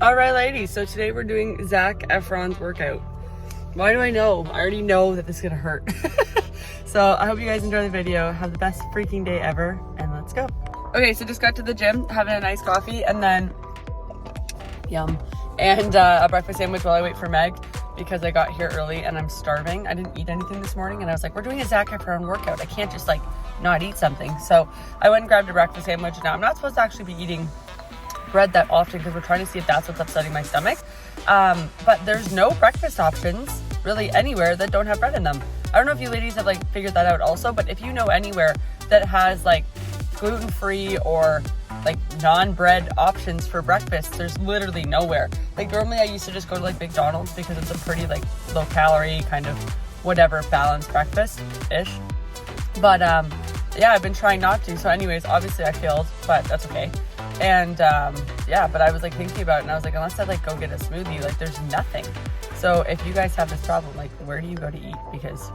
Alright ladies, so today we're doing Zac Efron's workout. Why do I know? I already know that this is gonna hurt. So I hope you guys enjoy the video. Have the best freaking day ever, and let's go. Okay, so just got to the gym, having a nice coffee, and then, yum, and a breakfast sandwich while I wait for Meg, because I got here early and I'm starving. I didn't eat anything this morning, and I was like, we're doing a Zac Efron workout. I can't just like not eat something. So I went and grabbed a breakfast sandwich. Now I'm not supposed to actually be eating bread that often because we're trying to see if that's what's upsetting my stomach. But there's no breakfast options really anywhere that don't have bread in them. I don't know if you ladies have like figured that out also, but if you know anywhere that has like gluten-free or like non-bread options for breakfast, there's literally nowhere. Like normally I used to just go to like McDonald's because it's a pretty like low calorie kind of whatever balanced breakfast-ish. But yeah, I've been trying not to. So anyways, obviously I failed, but that's okay. And yeah, but I was like thinking about it and I was like, unless I like go get a smoothie, like there's nothing. So if you guys have this problem, like where do you go to eat? Because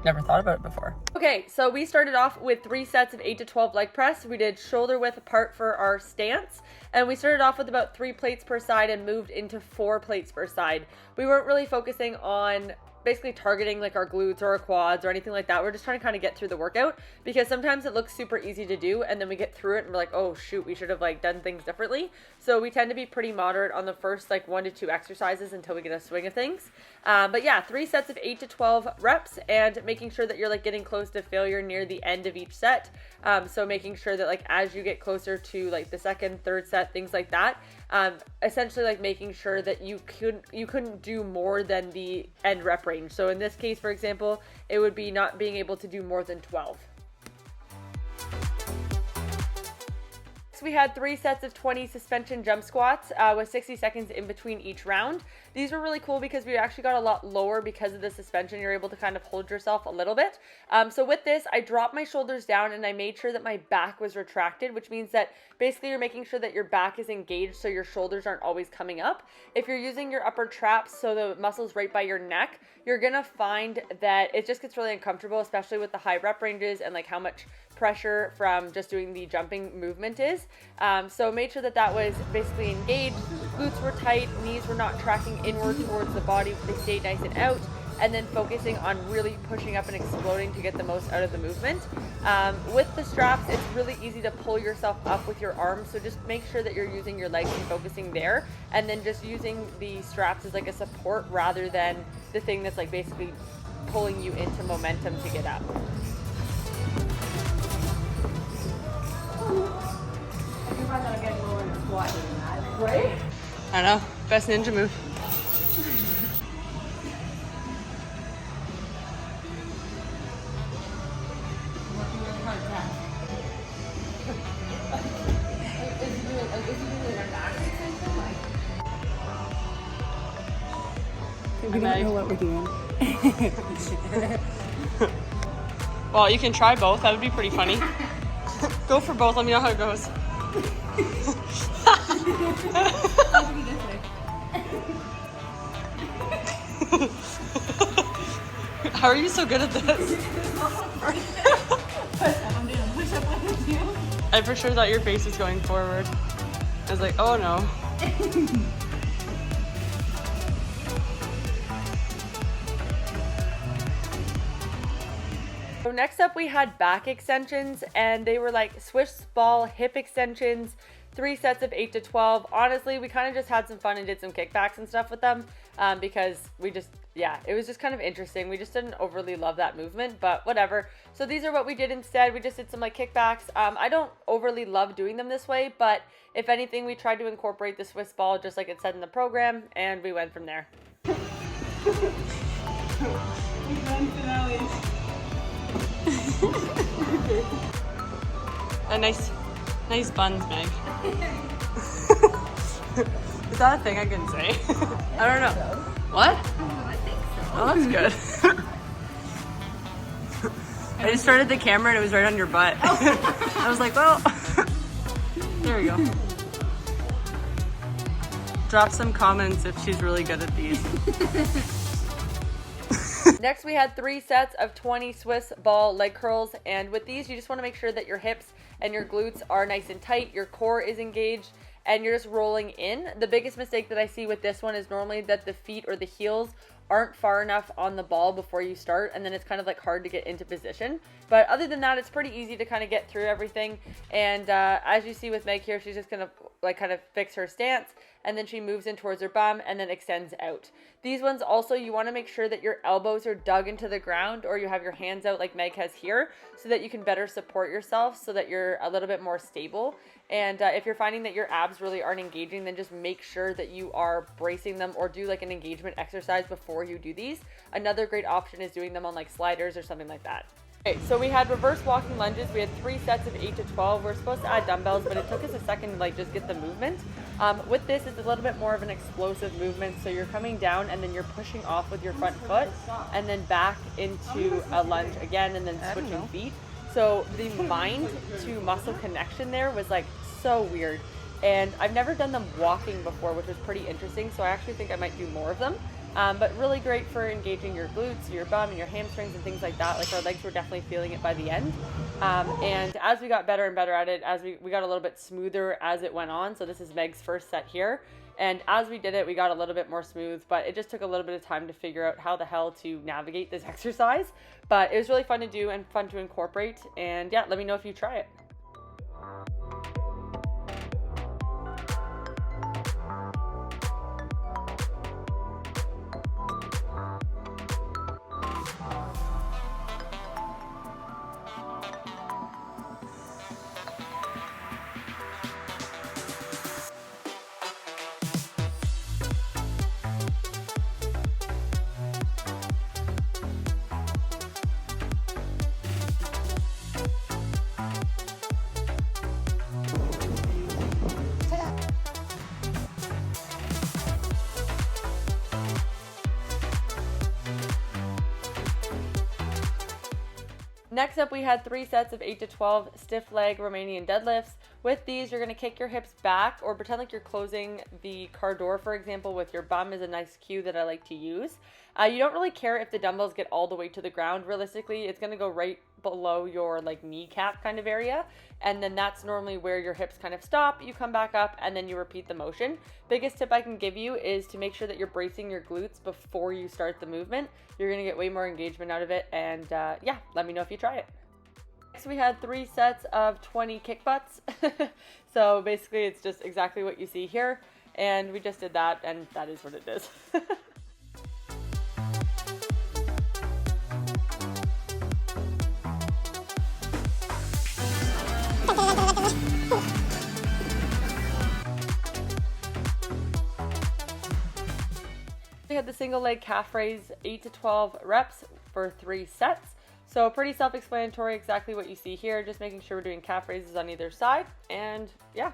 never thought about it before. Okay, so we started off with 3 sets of 8 to 12 leg press. We did shoulder width apart for our stance, and we started off with about 3 plates per side and moved into 4 plates per side. We weren't really focusing on basically targeting like our glutes or our quads or anything like that. We're just trying to kind of get through the workout, because sometimes it looks super easy to do and then we get through it and we're like, oh shoot, we should have like done things differently. So we tend to be pretty moderate on the first like 1 to 2 exercises until we get a swing of things. But yeah, 3 sets of 8 to 12 reps, and making sure that you're like getting close to failure near the end of each set. So making sure that like as you get closer to like the second, third set, things like that, essentially like making sure that you couldn't do more than the end rep range. So in this case, for example, it would be not being able to do more than 12. So we had 3 sets of 20 suspension jump squats with 60 seconds in between each round. These were really cool because we actually got a lot lower because of the suspension. You're able to kind of hold yourself a little bit. So with this, I dropped my shoulders down and I made sure that my back was retracted, which means that basically you're making sure that your back is engaged so your shoulders aren't always coming up. If you're using your upper traps, so the muscles right by your neck, you're gonna find that it just gets really uncomfortable, especially with the high rep ranges and like how much pressure from just doing the jumping movement is. So made sure that that was basically engaged, glutes were tight, knees were not tracking inward towards the body, they stayed nice and out, and then focusing on really pushing up and exploding to get the most out of the movement. With the straps, it's really easy to pull yourself up with your arms, so just make sure that you're using your legs and focusing there, and then just using the straps as like a support rather than the thing that's like basically pulling you into momentum to get up. Right? I know. Best ninja move. We don't know what we're doing. Well, you can try both. That would be pretty funny. Go for both. Let me know how it goes. How are you so good at this? I for sure thought your face was going forward. I was like, oh no. So next up we had back extensions, and they were like Swiss ball hip extensions, 3 sets of 8 to 12. Honestly, we kind of just had some fun and did some kickbacks and stuff with them because we just, yeah, it was just kind of interesting. We just didn't overly love that movement, but whatever. So these are what we did instead. We just did some like kickbacks. I don't overly love doing them this way, but if anything, we tried to incorporate the Swiss ball just like it said in the program, and we went from there. A nice buns, Meg. Is that a thing I can say? I don't know. What? I think so. Oh, that's good. I just started the camera and it was right on your butt. I was like, well, there we go. Drop some comments if she's really good at these. Next, we had 3 sets of 20 Swiss ball leg curls, and with these, you just want to make sure that your hips and your glutes are nice and tight, your core is engaged, and you're just rolling in. The biggest mistake that I see with this one is normally that the feet or the heels aren't far enough on the ball before you start, and then it's kind of like hard to get into position. But other than that, it's pretty easy to kind of get through everything. And as you see with Meg here, she's just gonna like kind of fix her stance, and then she moves in towards her bum and then extends out. These ones also, you want to make sure that your elbows are dug into the ground, or you have your hands out like Meg has here, so that you can better support yourself, so that you're a little bit more stable. And if you're finding that your abs really aren't engaging, then just make sure that you are bracing them, or do like an engagement exercise before you do these. Another great option is doing them on like sliders or something like that. Okay, so we had reverse walking lunges. We had 3 sets of 8 to 12. We're supposed to add dumbbells, but it took us a second to like just get the movement. With this, it's a little bit more of an explosive movement. So you're coming down and then you're pushing off with your front foot, and then back into a lunge again, and then switching feet. So the mind to muscle connection there was like so weird. And I've never done them walking before, which was pretty interesting. So I actually think I might do more of them. But really great for engaging your glutes, your bum, and your hamstrings and things like that. Like our legs were definitely feeling it by the end. And as we got better and better at it, as we got a little bit smoother as it went on. So this is Meg's first set here. And as we did it, we got a little bit more smooth, but it just took a little bit of time to figure out how the hell to navigate this exercise. But it was really fun to do and fun to incorporate. And yeah, let me know if you try it. Next up, we had 3 sets of 8 to 12 stiff leg Romanian deadlifts. With these, you're going to kick your hips back, or pretend like you're closing the car door, for example, with your bum is a nice cue that I like to use. You don't really care if the dumbbells get all the way to the ground. Realistically, it's going to go right below your like kneecap kind of area, and then that's normally where your hips kind of stop. You come back up and then you repeat the motion. Biggest tip I can give you is to make sure that you're bracing your glutes before you start the movement. You're going to get way more engagement out of it, and yeah, let me know if you try it. Next, we had 3 sets of 20 kick butts. So basically it's just exactly what you see here, and we just did that, and that is what it is. We had the single leg calf raise, 8 to 12 reps for 3 sets. So pretty self-explanatory, exactly what you see here, just making sure we're doing calf raises on either side, and yeah.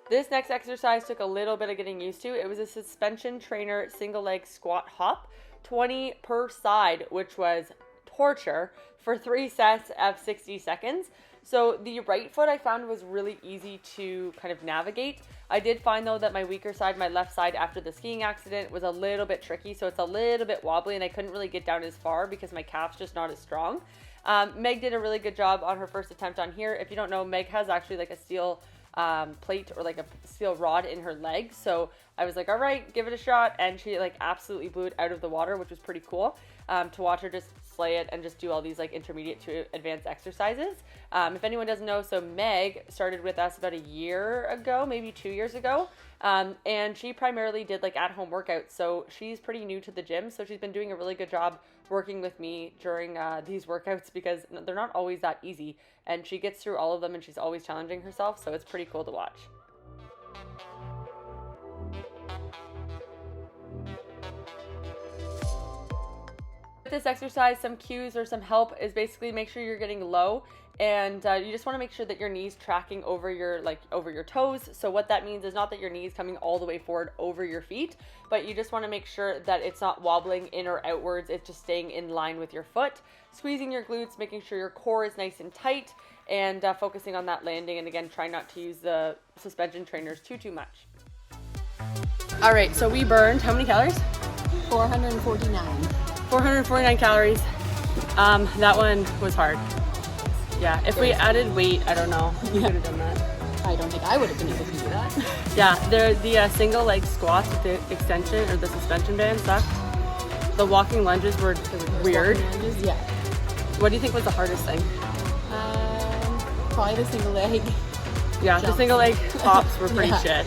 This next exercise took a little bit of getting used to. It was a suspension trainer single leg squat hop, 20 per side, which was torture for 3 sets of 60 seconds. So the right foot I found was really easy to kind of navigate. I did find though that my weaker side, my left side after the skiing accident, was a little bit tricky. So it's a little bit wobbly, and I couldn't really get down as far because my calf's just not as strong. Meg did a really good job on her first attempt on here. If you don't know, Meg has actually like a steel plate or like a steel rod in her leg. So I was like, all right, give it a shot. And she like absolutely blew it out of the water, which was pretty cool to watch her just slay it and just do all these like intermediate to advanced exercises. If anyone doesn't know, so Meg started with us about a year ago, maybe 2 years ago. And she primarily did like at-home workouts. So she's pretty new to the gym. So she's been doing a really good job working with me during these workouts, because they're not always that easy. And she gets through all of them, and she's always challenging herself. So it's pretty cool to watch. With this exercise, some cues or some help is basically make sure you're getting low, and you just want to make sure that your knees tracking over your toes. So what that means is not that your knees coming all the way forward over your feet, but you just want to make sure that it's not wobbling in or outwards. It's just staying in line with your foot, squeezing your glutes, making sure your core is nice and tight, and focusing on that landing. And again, try not to use the suspension trainers too much. All right, so we burned how many calories? 449. 449 calories. That one was hard. Yeah, if we added weight, I don't know. We could have done that. I don't think I would have been able to do that. Yeah, the single leg squats with the extension or the suspension band sucked. The walking lunges were weird. Lunges, yeah. What do you think was the hardest thing? Probably the single leg. Yeah, the Jumps. single leg hops were pretty Yeah. shit.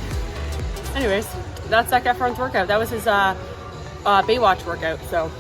Anyways, that's Zac Efron's workout. That was his Baywatch workout, so